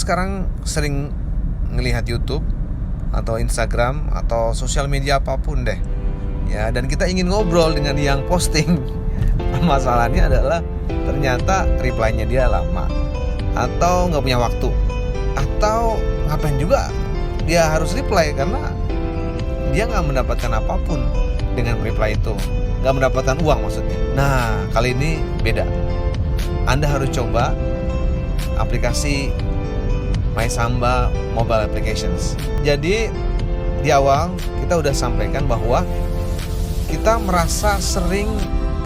sekarang sering ngelihat YouTube atau Instagram atau sosial media apapun deh ya, dan kita ingin ngobrol dengan yang posting. Masalahnya adalah ternyata reply-nya dia lama, atau nggak punya waktu, atau ngapain juga dia harus reply, karena dia nggak mendapatkan apapun dengan reply itu, nggak mendapatkan uang maksudnya. Nah, kali ini beda. Anda harus coba aplikasi MySamba Mobile Applications. Jadi di awal kita udah sampaikan bahwa kita merasa sering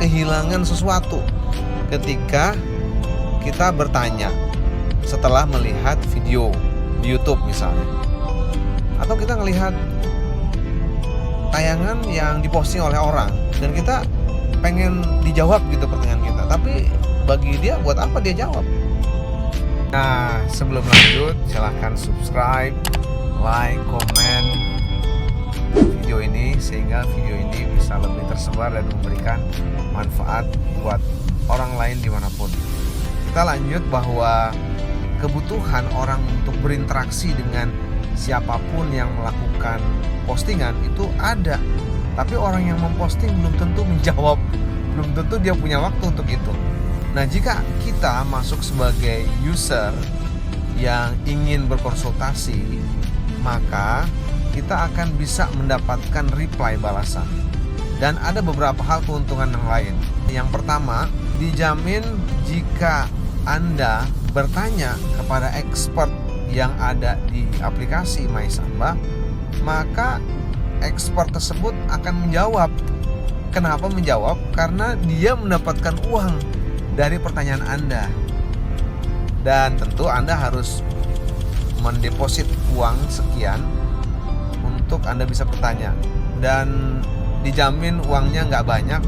kehilangan sesuatu ketika kita bertanya setelah melihat video di YouTube misalnya, atau kita ngelihat tayangan yang diposting oleh orang dan kita pengen dijawab gitu pertanyaan kita, tapi bagi dia buat apa dia jawab? Nah, sebelum lanjut silahkan subscribe, like, komen video ini sehingga video ini bisa lebih tersebar dan memberikan manfaat buat orang lain dimanapun. Kita lanjut bahwa kebutuhan orang untuk berinteraksi dengan siapapun yang melakukan postingan itu ada, tapi orang yang memposting belum tentu menjawab, belum tentu dia punya waktu untuk itu. Nah, jika kita masuk sebagai user yang ingin berkonsultasi, maka kita akan bisa mendapatkan reply balasan. Dan ada beberapa hal keuntungan yang lain. Yang pertama, dijamin jika Anda bertanya kepada expert yang ada di aplikasi MySamba, maka expert tersebut akan menjawab. Kenapa menjawab? Karena dia mendapatkan uang dari pertanyaan Anda. Dan tentu Anda harus mendeposit uang sekian untuk Anda bisa bertanya. Dan dijamin uangnya nggak banyak.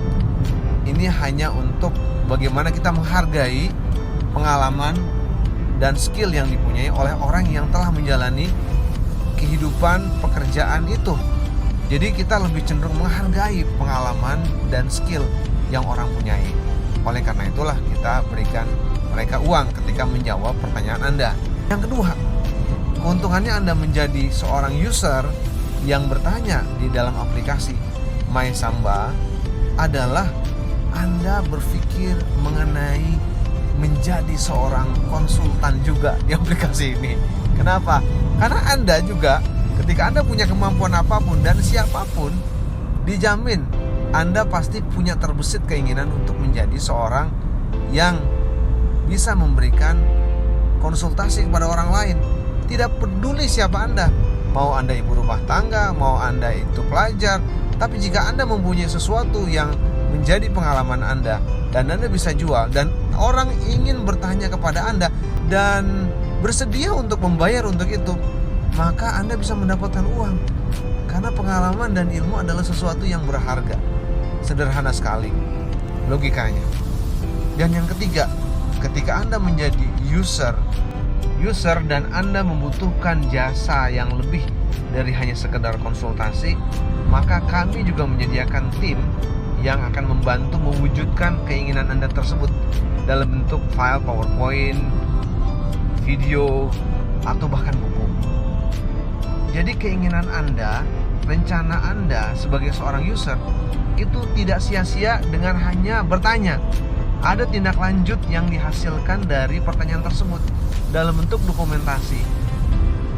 Ini hanya untuk bagaimana kita menghargai pengalaman dan skill yang dipunyai oleh orang yang telah menjalani kehidupan pekerjaan itu. Jadi kita lebih cenderung menghargai pengalaman dan skill yang orang punyai. Oleh karena itulah kita berikan mereka uang ketika menjawab pertanyaan Anda. Yang kedua, keuntungannya Anda menjadi seorang user yang bertanya di dalam aplikasi MySamba adalah Anda berpikir mengenai menjadi seorang konsultan juga di aplikasi ini. Kenapa? Karena Anda juga ketika Anda punya kemampuan apapun dan siapapun, dijamin Anda pasti punya terbesit keinginan untuk menjadi seorang yang bisa memberikan konsultasi kepada orang lain. Tidak peduli siapa Anda, mau Anda ibu rumah tangga, mau Anda itu pelajar, tapi jika Anda mempunyai sesuatu yang menjadi pengalaman Anda dan Anda bisa jual, dan orang ingin bertanya kepada Anda dan bersedia untuk membayar untuk itu, maka Anda bisa mendapatkan uang. Karena pengalaman dan ilmu adalah sesuatu yang berharga. Sederhana sekali logikanya. Dan yang ketiga, ketika Anda menjadi user dan Anda membutuhkan jasa yang lebih dari hanya sekedar konsultasi, maka kami juga menyediakan tim yang akan membantu mewujudkan keinginan Anda tersebut dalam bentuk file PowerPoint, video, atau bahkan buku. Jadi keinginan Anda, rencana Anda sebagai seorang user itu tidak sia-sia dengan hanya bertanya. Ada tindak lanjut yang dihasilkan dari pertanyaan tersebut dalam bentuk dokumentasi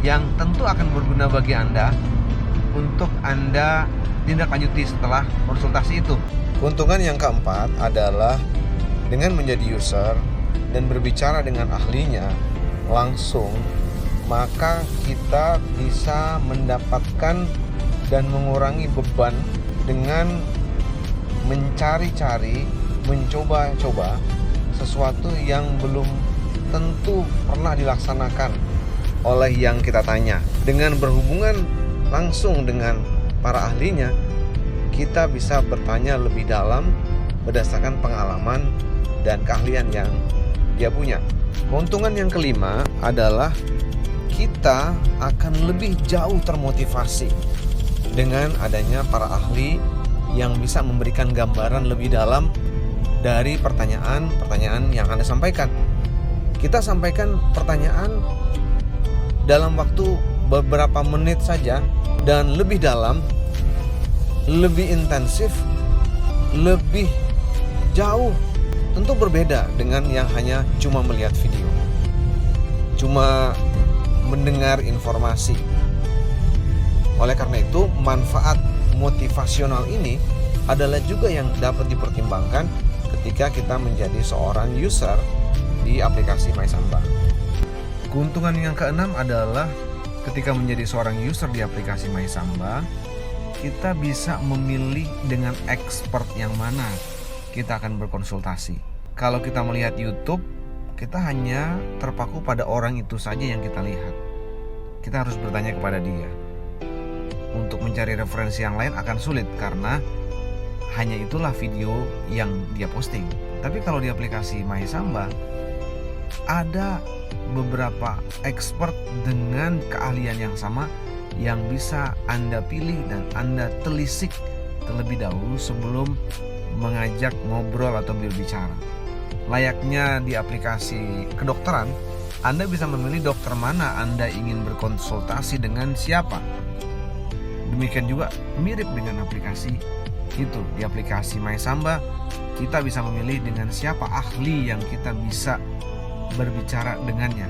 yang tentu akan berguna bagi Anda untuk Anda tindak lanjuti setelah konsultasi itu. Keuntungan yang keempat adalah dengan menjadi user dan berbicara dengan ahlinya langsung, maka kita bisa mendapatkan dan mengurangi beban dengan mencari-cari, mencoba-coba sesuatu yang belum tentu pernah dilaksanakan oleh yang kita tanya. Dengan berhubungan langsung dengan para ahlinya, kita bisa bertanya lebih dalam berdasarkan pengalaman dan keahlian yang dia punya. Keuntungan yang kelima adalah kita akan lebih jauh termotivasi dengan adanya para ahli yang bisa memberikan gambaran lebih dalam dari pertanyaan-pertanyaan yang Anda sampaikan. Kita sampaikan pertanyaan dalam waktu beberapa menit saja dan lebih dalam, lebih intensif, lebih jauh. Tentu berbeda dengan yang hanya cuma melihat video, cuma mendengar informasi. Oleh karena itu, manfaat motivasional ini adalah juga yang dapat dipertimbangkan ketika kita menjadi seorang user di aplikasi MySamba. Keuntungan yang keenam adalah ketika menjadi seorang user di aplikasi MySamba, kita bisa memilih dengan expert yang mana kita akan berkonsultasi. Kalau kita melihat YouTube, kita hanya terpaku pada orang itu saja yang kita lihat. Kita harus bertanya kepada dia. Untuk mencari referensi yang lain akan sulit karena hanya itulah video yang dia posting. Tapi kalau di aplikasi MySamba, ada beberapa expert dengan keahlian yang sama yang bisa Anda pilih dan Anda telisik terlebih dahulu sebelum mengajak ngobrol atau berbicara. Layaknya di aplikasi kedokteran, Anda bisa memilih dokter mana Anda ingin berkonsultasi dengan siapa. Demikian juga mirip dengan aplikasi itu. Di aplikasi MySamba, kita bisa memilih dengan siapa ahli yang kita bisa berbicara dengannya.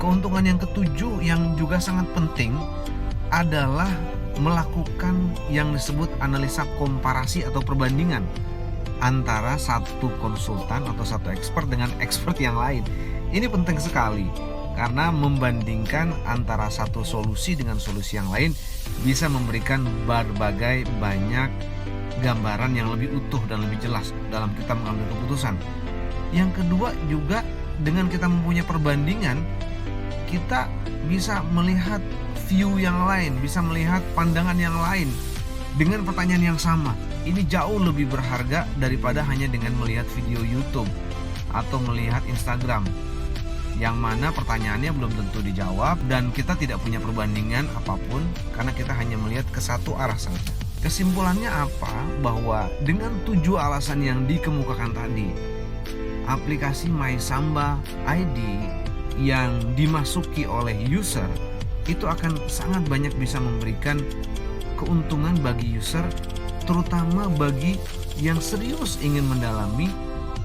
Keuntungan yang ketujuh yang juga sangat penting adalah melakukan yang disebut analisa komparasi atau perbandingan antara satu konsultan atau satu expert dengan expert yang lain. Ini penting sekali karena membandingkan antara satu solusi dengan solusi yang lain bisa memberikan berbagai banyak gambaran yang lebih utuh dan lebih jelas dalam kita mengambil keputusan. Yang kedua juga dengan kita mempunyai perbandingan, kita bisa melihat view yang lain, bisa melihat pandangan yang lain dengan pertanyaan yang sama. Ini jauh lebih berharga daripada hanya dengan melihat video YouTube atau melihat Instagram, yang mana pertanyaannya belum tentu dijawab dan kita tidak punya perbandingan apapun karena kita hanya melihat ke satu arah saja. Kesimpulannya apa? Bahwa dengan 7 alasan yang dikemukakan tadi, aplikasi MySamba ID yang dimasuki oleh user itu akan sangat banyak bisa memberikan keuntungan bagi user, terutama bagi yang serius ingin mendalami,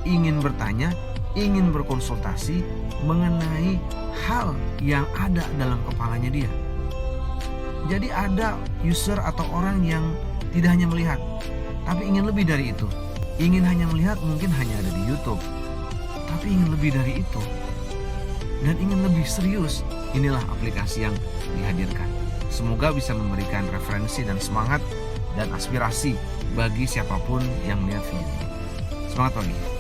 ingin bertanya, ingin berkonsultasi mengenai hal yang ada dalam kepalanya dia. Jadi ada user atau orang yang tidak hanya melihat, tapi ingin lebih dari itu. Ingin hanya melihat mungkin hanya ada di YouTube, tapi ingin lebih dari itu dan ingin lebih serius. Inilah aplikasi yang dihadirkan. Semoga bisa memberikan referensi dan semangat dan aspirasi bagi siapapun yang melihat video ini. Semangat pagi.